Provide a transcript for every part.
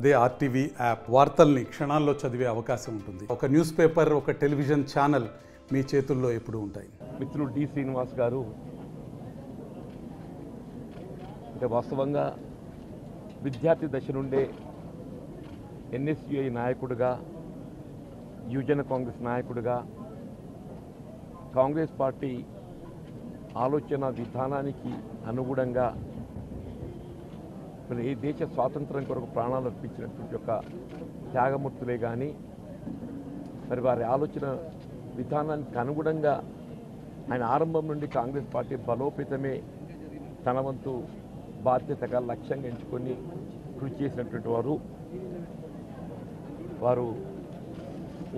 అదే RTV app వార్తల్ని క్షణాల్లో చదివే అవకాశం ఉంటుంది. ఒక న్యూస్ పేపర్, ఒక టెలివిజన్ ఛానల్ మీ చేతుల్లో ఎప్పుడూ ఉంటాయి. మిత్రుడు డి శ్రీనివాస్ గారు అంటే వాస్తవంగా విద్యార్థి దశ నుండే ఎన్ఎస్యుఐ నాయకుడిగా, యువజన కాంగ్రెస్ నాయకుడిగా, కాంగ్రెస్ పార్టీ ఆలోచన విధానానికి అనుగుణంగా మరి ఈ దేశ స్వాతంత్రం కొరకు ప్రాణాలు అర్పించినటువంటి ఒక త్యాగమూర్తులే కానీ మరి వారి ఆలోచన విధానానికి అనుగుణంగా ఆయన ఆరంభం నుండి కాంగ్రెస్ పార్టీ బలోపేతమే తన వంతు బాధ్యతగా లక్ష్యంగా ఎంచుకొని కృషి చేసినటువంటి వారు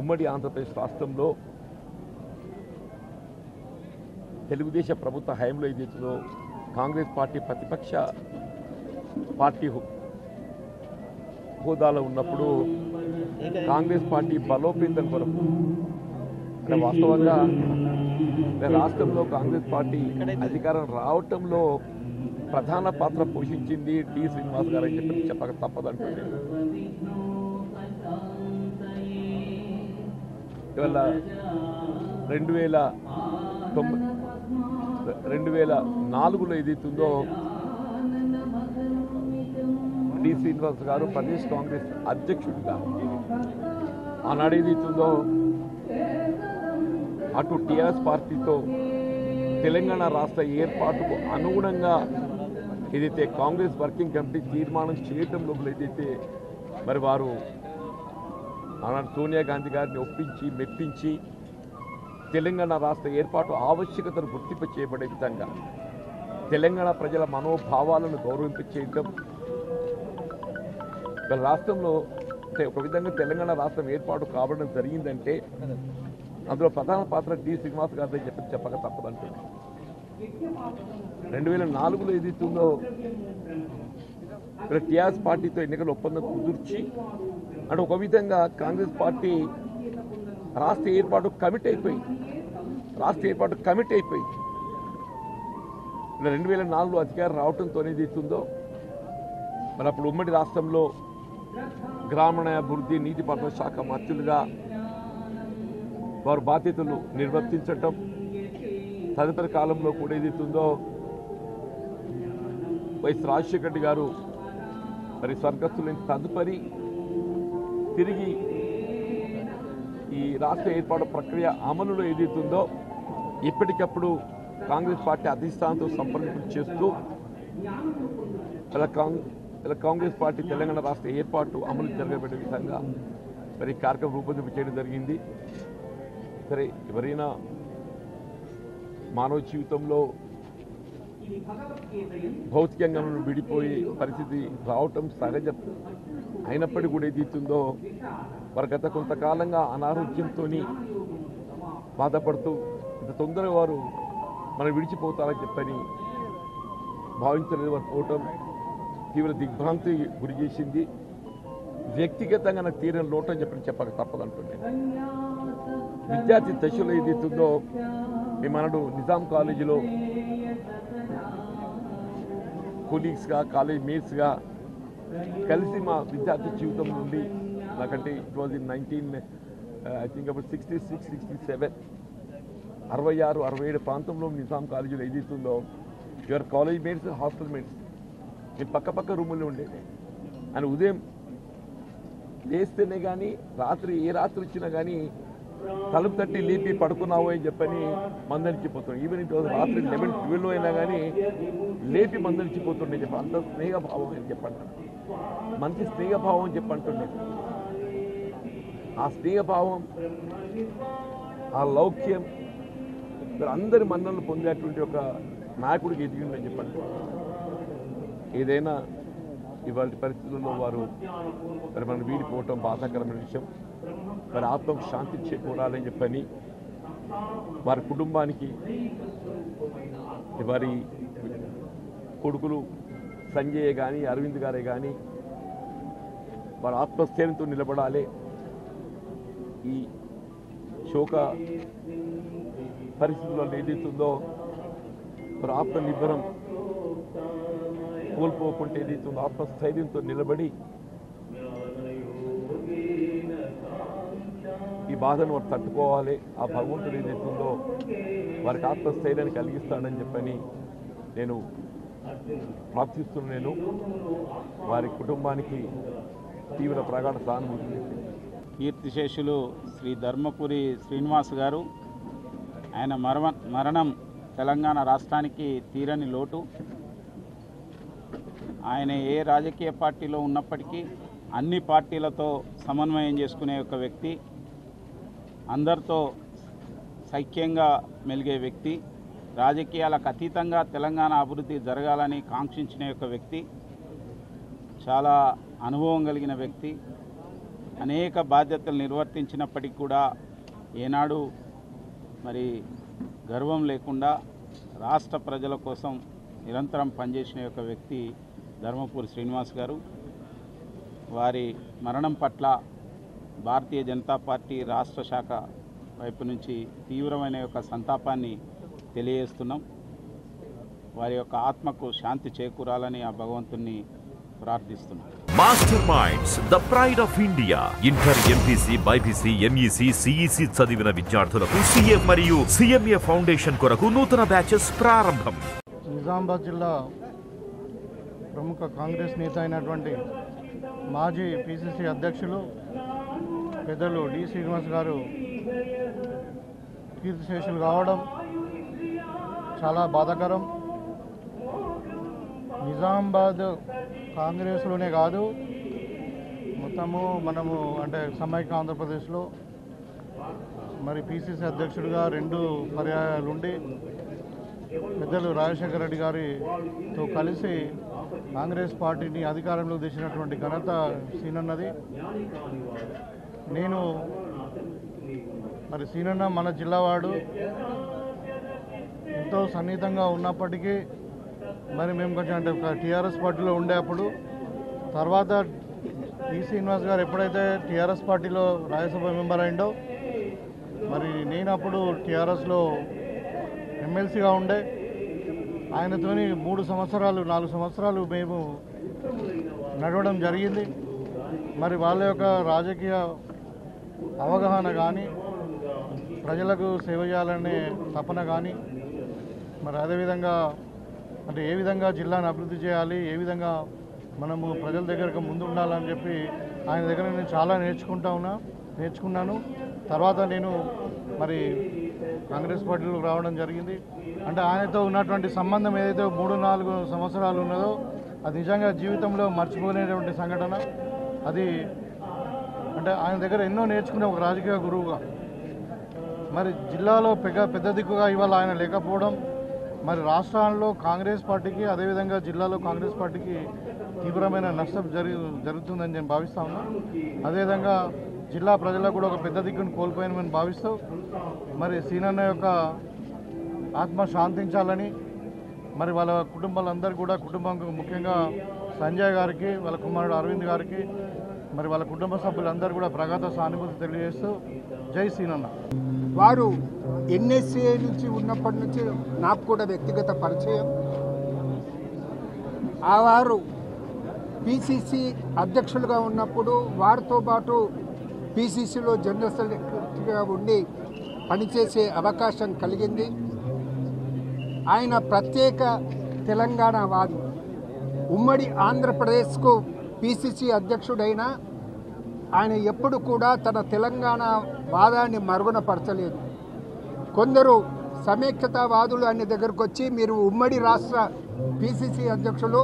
ఉమ్మడి ఆంధ్రప్రదేశ్ రాష్ట్రంలో తెలుగుదేశం ప్రభుత్వ హయాంలో ఏదైతుందో కాంగ్రెస్ పార్టీ ప్రతిపక్ష పార్టీ హోదాలో ఉన్నప్పుడు కాంగ్రెస్ పార్టీ బలోపేతం కొరకు అంటే వాస్తవంగా రాష్ట్రంలో కాంగ్రెస్ పార్టీ అధికారం రావటంలో ప్రధాన పాత్ర పోషించింది డి శ్రీనివాస్ గారు అని చెప్పి చెప్పక తప్పదంటుంది. ఇవాళ 2004లో ఏదైతుందో డి శ్రీనివాస్ గారు ప్రదేశ్ కాంగ్రెస్ అధ్యక్షుడిగా ఆనాడు ఏదైతుందో అటు టీఆర్ఎస్ పార్టీతో తెలంగాణ రాష్ట్ర ఏర్పాటుకు అనుగుణంగా ఏదైతే కాంగ్రెస్ వర్కింగ్ కమిటీ తీర్మానం చేయటంలో ఏదైతే మరి వారు ఆనాడు సోనియా గాంధీ గారిని ఒప్పించి మెప్పించి తెలంగాణ రాష్ట్ర ఏర్పాటు ఆవశ్యకతను గుర్తింపు చేయబడే విధంగా తెలంగాణ ప్రజల మనోభావాలను గౌరవింపచేయటం రాష్ట్రంలో ఒక విధంగా తెలంగాణ రాష్ట్రం ఏర్పాటు కావడం జరిగిందంటే అందులో ప్రధాన పాత్ర డి శ్రీనివాస్ గారిని చెప్పక తప్పదంటుంది. 2004లో ఏదైతుందో ఇక్కడ టీఆర్ఎస్ పార్టీతో ఎన్నికల ఒప్పందం కుదుర్చి అంటే ఒక విధంగా కాంగ్రెస్ పార్టీ రాష్ట్ర ఏర్పాటు కమిట్ అయిపోయింది. 2004లో అధికారం రావడంతో ఏదైతుందో మరి అప్పుడు ఉమ్మడి రాష్ట్రంలో గ్రామీణాభివృద్ధి నీటిపారుదల శాఖ మంత్రులుగా వారు బాధ్యతలు నిర్వర్తించటం, తదుపరి కాలంలో కూడా ఏదైతుందో వైఎస్ రాజశేఖర రెడ్డి గారు మరి స్వర్గస్థులైన తదుపరి తిరిగి ఈ రాష్ట్ర ఏర్పాటు ప్రక్రియ అమలులో ఏదైతుందో ఎప్పటికప్పుడు కాంగ్రెస్ పార్టీ అధిష్టానంతో సంప్రదింపులు చేస్తూ కాంగ్రెస్ పార్టీ తెలంగాణ రాష్ట్ర ఏర్పాటు అమలు జరగబడే విధంగా మరి కార్యక్రమం రూపొందింపు చేయడం జరిగింది. సరే, ఎవరైనా మానవ జీవితంలో భౌతికంగా విడిపోయే పరిస్థితి రావటం సహజం అయినప్పటికీ కూడా ఏదైతుందో వారు గత కొంతకాలంగా అనారోగ్యంతో బాధపడుతూ ఇంత తొందరగా వారు మనం విడిచిపోతారని చెప్పని భావించలేదు. వారు పోవటం తీవ్ర దిగ్భ్రాంతి గురి చేసింది. వ్యక్తిగతంగా నాకు తీరని లోటు అని చెప్పక తప్పదంటుంది. విద్యార్థి దశలో ఏదైతుందో మేమన్నాడు నిజాం కాలేజీలో కొలీగ్స్గా, కాలేజ్ మేట్స్గా కలిసి మా విద్యార్థి జీవితం నుండి నాకంటే ఇట్ వాజ్ ఇన్ 66-67 66-67 ప్రాంతంలో నిజాం కాలేజీలో ఏదైతుందో your college mates, hostel mates నేను పక్క రూముల్లో ఉండేది. ఆయన ఉదయం లేస్తేనే కానీ రాత్రి ఏ రాత్రి వచ్చినా కానీ తలుపు తట్టి లేపి పడుకున్నావు అని చెప్పని మందలిచ్చిపోతున్నాడు. ఈవెన్ ఇట్ వాజ్ రాత్రి 11-12 అయినా కానీ లేపి మందలిచ్చిపోతుండే చెప్పి అంత స్నేహభావం అని చెప్పండి, మంచి స్నేహభావం అని చెప్పంటుండే. ఆ స్నేహభావం, ఆ లౌక్యం అందరి మన్ననలు పొందేటువంటి ఒక నాయకుడికి ఎదిగిందని చెప్పండి. ఏదైనా ఇవాళ పరిస్థితుల్లో వారు మరి మనం వీడిపోవటం బాధాకరమైన విషయం. మరి ఆత్మకు శాంతి చేకూరాలని చెప్పని వారి కుటుంబానికి, వారి కొడుకులు సంజయ్ కానీ అరవింద్ గారే కానీ వారి ఆత్మస్థైర్యంతో నిలబడాలి. ఈ శోక పరిస్థితుల్లో ఏదైతుందో వారి ఆత్మనిర్భరం కోల్పోకుంటే ఏదైతుందో ఆత్మస్థైర్యంతో నిలబడి బాధను వారు తట్టుకోవాలి. ఆ భగవంతుడు ఏదైతుందో వారికి ఆత్మస్థైర్యాన్ని కలిగిస్తాడని చెప్పని నేను ప్రార్థిస్తున్నాను. వారి కుటుంబానికి తీవ్ర ప్రగాఢ సానుభూతి. కీర్తిశేషులు శ్రీ ధర్మపురి శ్రీనివాస్ గారు, ఆయన మరణం తెలంగాణ రాష్ట్రానికి తీరని లోటు. ఆయన ఏ రాజకీయ పార్టీలో ఉన్నప్పటికీ అన్ని పార్టీలతో సమన్వయం చేసుకునే ఒక వ్యక్తి, అందరితో సైక్యంగా మెలిగే వ్యక్తి, రాజకీయాలకు అతీతంగా తెలంగాణ అభివృద్ధి జరగాలని కాంక్షించిన ఒక వ్యక్తి, చాలా అనుభవం కలిగిన వ్యక్తి. అనేక బాధ్యతలు నిర్వర్తించినప్పటికీ కూడా ఏనాడు మరి గర్వం లేకుండా రాష్ట్ర ప్రజల కోసం నిరంతరం పనిచేసిన ఒక వ్యక్తి ధర్మపురి శ్రీనివాస్ గారు. వారి మరణం పట్ల భారతీయ జనతా పార్టీ రాష్ట్ర శాఖ వైపు నుంచి తీవ్రమైన యొక్క సంతాపాన్ని తెలియజేస్తున్నాం. వారి యొక్క ఆత్మకు శాంతి చేకూరాలని ఆ భగవంతుణ్ణి ప్రార్థిస్తున్నాం. Master minds the pride of India. Inter, MPC, BiPC, MEC, CEC చదివిన విద్యార్థులకు సీఏ మరియు సిఎంఏ ఫౌండేషన్ కొరకు నూతన బ్యాచెస్ ప్రారంభం. నిజామాబాద్ జిల్లా ప్రముఖ కాంగ్రెస్ నేత అయినటువంటి మాజీ పిసిసి అధ్యక్షులు పెద్దలు డి శ్రీనివాస్ గారు కీర్తిశేషులు కావడం చాలా బాధాకరం. నిజామాబాద్ కాంగ్రెస్లోనే కాదు, మొత్తము మనము అంటే సమైక్య ఆంధ్రప్రదేశ్లో మరి పిసిసి అధ్యక్షుడిగా 2 పర్యాయాలుండి పెద్దలు రాజశేఖర రెడ్డి గారితో కలిసి కాంగ్రెస్ పార్టీని అధికారంలో తెచ్చినటువంటి ఘనత సీనన్నది. నేను మరి సీనన్న మన జిల్లావాడు, ఎంతో సన్నిహితంగా ఉన్నప్పటికీ మరి మేము కొంచెం అంటే ఒక టీఆర్ఎస్ పార్టీలో ఉండేప్పుడు తర్వాత డి శ్రీనివాస్ గారు ఎప్పుడైతే టీఆర్ఎస్ పార్టీలో రాజ్యసభ మెంబర్ అయిండో మరి నేను అప్పుడు టీఆర్ఎస్లో ఎమ్మెల్సీగా ఉండే ఆయనతోని 3 సంవత్సరాలు 4 సంవత్సరాలు మేము నడవడం జరిగింది. మరి వాళ్ళ యొక్క రాజకీయ అవగాహన కానీ ప్రజలకు సేవ చేయాలనే తపన కానీ మరి అదేవిధంగా అంటే ఏ విధంగా జిల్లాను అభివృద్ధి చేయాలి, ఏ విధంగా మనము ప్రజల దగ్గరకు ముందు ఉండాలని చెప్పి ఆయన దగ్గర నేను చాలా నేర్చుకున్నాను. తర్వాత నేను మరి కాంగ్రెస్ పార్టీలోకి రావడం జరిగింది. అంటే ఆయనతో ఉన్నటువంటి సంబంధం ఏదైతే 3-4 సంవత్సరాలు ఉన్నదో అది నిజంగా జీవితంలో మర్చిపోలేనటువంటి సంఘటన. అది అంటే ఆయన దగ్గర ఎన్నో నేర్చుకునే ఒక రాజకీయ గురువుగా మరి జిల్లాలో పెద్ద దిక్కుగా ఇవాళ ఆయన లేకపోవడం మరి రాష్ట్రాల్లో కాంగ్రెస్ పార్టీకి అదేవిధంగా జిల్లాలో కాంగ్రెస్ పార్టీకి తీవ్రమైన నష్టం జరుగుతుందని నేను భావిస్తా ఉన్నాను. అదేవిధంగా జిల్లా ప్రజలకు కూడా ఒక పెద్ద దిక్కును కోల్పోయామని భావిస్తూ మరి సీనన్న యొక్క ఆత్మ శాంతించాలని మరి వాళ్ళ కుటుంబాలందరూ కూడా ముఖ్యంగా సంజయ్ గారికి, వాళ్ళ కుమారుడు అరవింద్ గారికి, మరి వాళ్ళ కుటుంబ సభ్యులందరూ కూడా ప్రగాఢ సానుభూతి తెలియజేస్తూ జై సీనన్న. వారు ఎన్ఎస్ఏ నుంచి ఉన్నప్పటి నుంచి నాకు కూడా వ్యక్తిగత పరిచయం. వారు పిసిసి అధ్యక్షులుగా ఉన్నప్పుడు వారితో పాటు పిసిసిలో జనరల్ సెక్రటరీగా ఉండి పనిచేసే అవకాశం కలిగింది. ఆయన ప్రత్యేక తెలంగాణ వాది. ఉమ్మడి ఆంధ్రప్రదేశ్కు పిసిసి అధ్యక్షుడైన ఆయన ఎప్పుడు కూడా తన తెలంగాణ వాదాన్ని మరుగునపరచలేదు. కొందరు సమైక్యతావాదులు ఆయన దగ్గరకు వచ్చి మీరు ఉమ్మడి రాష్ట్ర పిసిసి అధ్యక్షులు,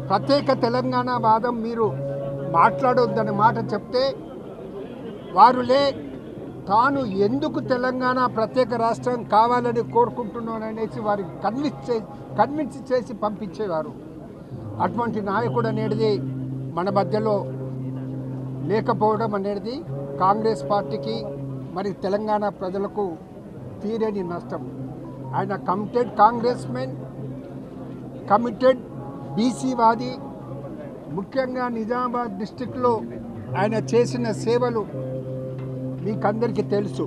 ప్రత్యేక తెలంగాణ వాదం మీరు మాట్లాడొద్దనే మాట చెప్తే వారులే తాను ఎందుకు తెలంగాణ ప్రత్యేక రాష్ట్రం కావాలని కోరుకుంటున్నాననేసి వారికి కన్విన్స్ చేసి పంపించేవారు. అటువంటి నాయకుడు అనేది మన మధ్యలో లేకపోవడం అనేది కాంగ్రెస్ పార్టీకి మరి తెలంగాణ ప్రజలకు తీరని నష్టం. ఆయన కమిటెడ్ కాంగ్రెస్ మెన్, కమిటెడ్ బీసీవాది. ముఖ్యంగా నిజామాబాద్ డిస్టిక్లో ఆయన చేసిన సేవలు మీకందరికీ తెలుసు.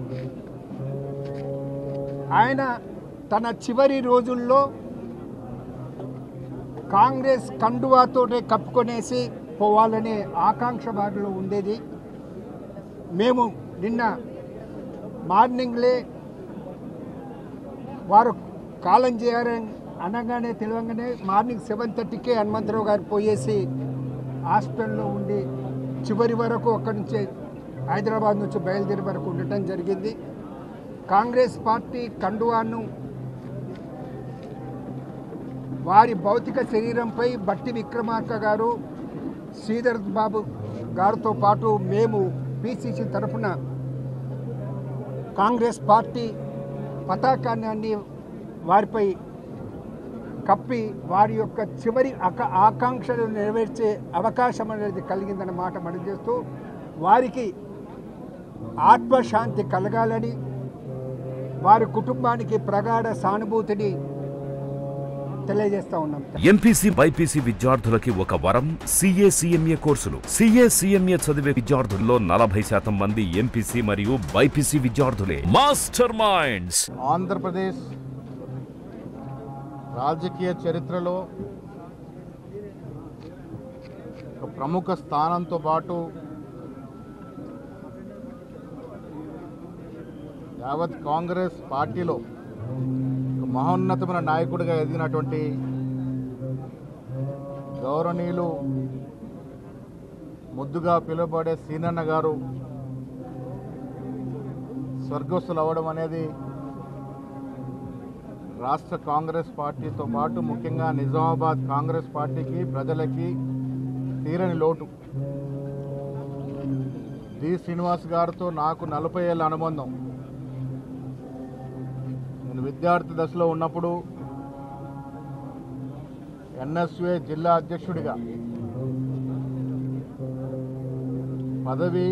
ఆయన తన చివరి రోజుల్లో కాంగ్రెస్ కండువాతోటే కప్పుకొనేసి పోవాలనే ఆకాంక్ష వారిలో ఉండేది. మేము నిన్న మార్నింగ్లే వారు కాలం చేయారని అనగానే తెలియగానే మార్నింగ్ 7:30కే హనుమంతరావు గారు పోయేసి హాస్పిటల్లో ఉండి చివరి వరకు అక్కడి నుంచి హైదరాబాద్ నుంచి బయలుదేరి వరకు ఉండటం జరిగింది. కాంగ్రెస్ పార్టీ కండువాను వారి భౌతిక శరీరంపై బట్టి విక్రమార్క గారు, శ్రీధర్ బాబు గారితో పాటు మేము పిసిసి తరఫున కాంగ్రెస్ పార్టీ పతాకాన్ని వారిపై కప్పి వారి యొక్క చివరి ఆకాంక్షలు నెరవేర్చే అవకాశం అనేది కలిగిందన్నమాట మనం చేస్తూ వారికి ఆత్మశాంతి కలగాలని, వారి కుటుంబానికి ప్రగాఢ సానుభూతిని తెలియజేస్తా ఉన్నాం. ఎంపీసీ బైపీసీ విద్యార్థులకి ఒక వరం సిఏ సిఎంఏ కోర్సులు. సిఏ సిఎంఏ చదివే విద్యార్థుల్లో 40% మంది ఎంపీసీ మరియు బైపీసీ విద్యార్థులే. Master minds. ఆంధ్రప్రదేశ్ రాజకీయ చరిత్రలో ఒక ప్రముఖ స్థానంతో పాటు యావత్ కాంగ్రెస్ పార్టీలో ఒక మహోన్నతమైన నాయకుడిగా ఎదిగినటువంటి గౌరవనీయులు ముద్దుగా పిలువబడే సీనన్న గారు స్వర్గస్థులు అవ్వడం అనేది రాష్ట్ర కాంగ్రెస్ పార్టీతో పాటు ముఖ్యంగా నిజామాబాద్ కాంగ్రెస్ పార్టీకి ప్రజలకి తీరని లోటు. డి శ్రీనివాస్ గారితో నాకు 40 ఏళ్ల అనుబంధం. నేను విద్యార్థి దశలో ఉన్నప్పుడు ఎన్ఎస్యుఏ జిల్లా అధ్యక్షుడిగా పదవి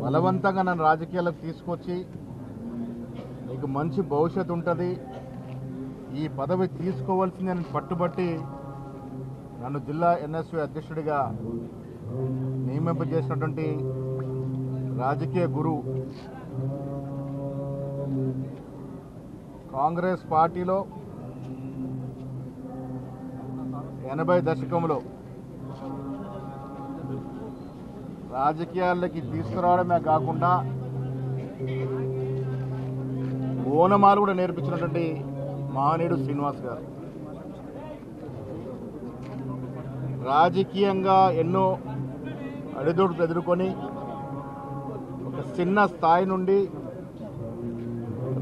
బలవంతంగా నన్ను రాజకీయాలకు తీసుకొచ్చి నీకు మంచి భవిష్యత్తు ఉంటుంది, ఈ పదవి తీసుకోవాల్సిందని పట్టుబట్టి నన్ను జిల్లా ఎన్ఎస్యు అధ్యక్షుడిగా నియమింపజేసినటువంటి రాజకీయ గురువు. కాంగ్రెస్ పార్టీలో 80 దశకంలో రాజకీయాల్లోకి తీసుకురావడమే కాకుండా ఓనమాలు కూడా నేర్పించినటువంటి మహనీయుడు శ్రీనివాస్ గారు. రాజకీయంగా ఎన్నో అడిదొడులు ఎదుర్కొని ఒక చిన్న స్థాయి నుండి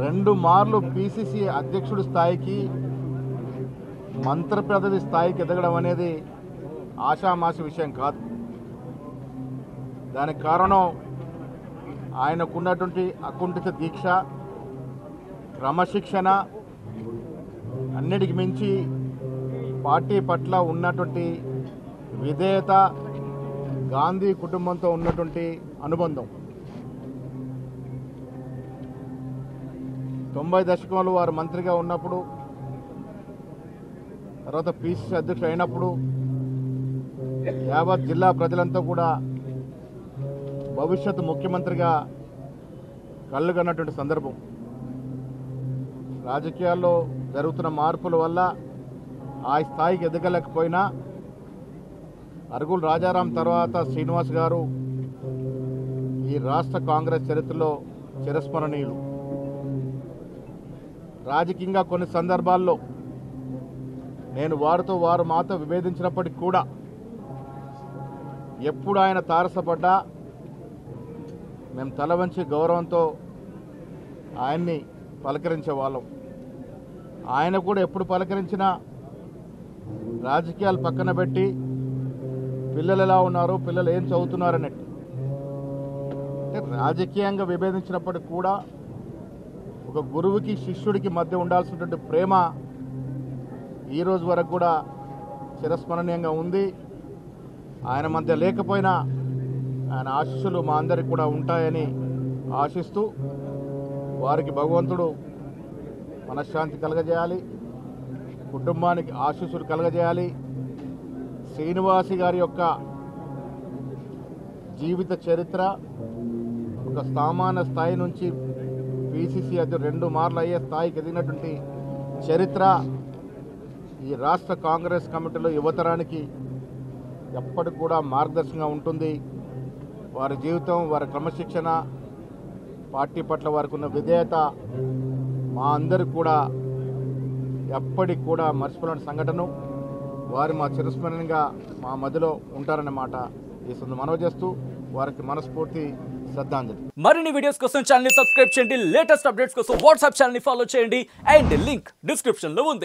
2 మార్లు పిసిసి అధ్యక్షుడి స్థాయికి, మంత్రి పదవి స్థాయికి ఎదగడం అనేది ఆషామాషి విషయం కాదు. దానికి కారణం ఆయనకున్నటువంటి అకుంఠిత దీక్ష, క్రమశిక్షణ, అన్నిటికి మించి పార్టీ పట్ల ఉన్నటువంటి విధేయత, గాంధీ కుటుంబంతో ఉన్నటువంటి అనుబంధం. 90 దశకంలో వారు మంత్రిగా ఉన్నప్పుడు, తర్వాత పిసిసి అధ్యక్షుడు అయినప్పుడు యావత్ జిల్లా ప్రజలంతా కూడా భవిష్యత్తు ముఖ్యమంత్రిగా కళ్ళుగన్నటువంటి సందర్భం. రాజకీయాల్లో జరుగుతున్న మార్పుల వల్ల ఆ స్థాయికి ఎదగలేకపోయినా అరుగుల రాజారాం తర్వాత శ్రీనివాస్ గారు ఈ రాష్ట్ర కాంగ్రెస్ చరిత్రలో చిరస్మరణీయులు. రాజకీయంగా కొన్ని సందర్భాల్లో నేను వారు మాతో విభేదించినప్పటికీ కూడా ఎప్పుడు ఆయన తారసపడ్డా మేము తల వంచి గౌరవంతో ఆయన్ని పలకరించే వాళ్ళం. ఆయన కూడా ఎప్పుడు పలకరించినా రాజకీయాలు పక్కన పెట్టి పిల్లలు ఎలా ఉన్నారు, పిల్లలు ఏం చదువుతున్నారన్నట్టు. అంటే రాజకీయంగా విభేదించినప్పటికీ కూడా ఒక గురువుకి శిష్యుడికి మధ్య ఉండాల్సినటువంటి ప్రేమ ఈ రోజు వరకు కూడా చిరస్మరణీయంగా ఉంది. ఆయన మధ్య లేకపోయినా ఆయన ఆశీస్సులు మా అందరికి కూడా ఉంటాయని ఆశిస్తూ వారికి భగవంతుడు మనశ్శాంతి కలగజేయాలి, కుటుంబానికి ఆశీస్సులు కలగజేయాలి. శ్రీనివాసి గారి యొక్క జీవిత చరిత్ర ఒక సామాన్య స్థాయి నుంచి పిసిసి అధ్యక్షుడు 2 మార్లు అయ్యే స్థాయికి ఎదిగినటువంటి చరిత్ర ఈ రాష్ట్ర కాంగ్రెస్ కమిటీలో యువతరానికి ఎప్పటికి కూడా మార్గదర్శకంగా ఉంటుంది. వారి జీవితం, వారి క్రమశిక్షణ, పార్టీ పట్ల వారికి ఉన్న విధేయత మా అందరికి కూడా ఎప్పటికి కూడా మర్చిపోలేని సంఘటన. వారు మా చిరస్మరణంగా మా మధ్యలో ఉంటారనే మాట ఈ సందర్భంగా మనవి చేస్తూ వారికి మనస్ఫూర్తి శ్రద్ధాంజలి. మరిన్ని వీడియోస్ కోసం ఛానల్ ని సబ్స్క్రైబ్ చేయండి, లేటెస్ట్ అప్డేట్స్ కోసం వాట్సాప్ ఛానల్ ని ఫాలో చేయండి అండ్ లింక్ డిస్క్రిప్షన్ లో ఉంది.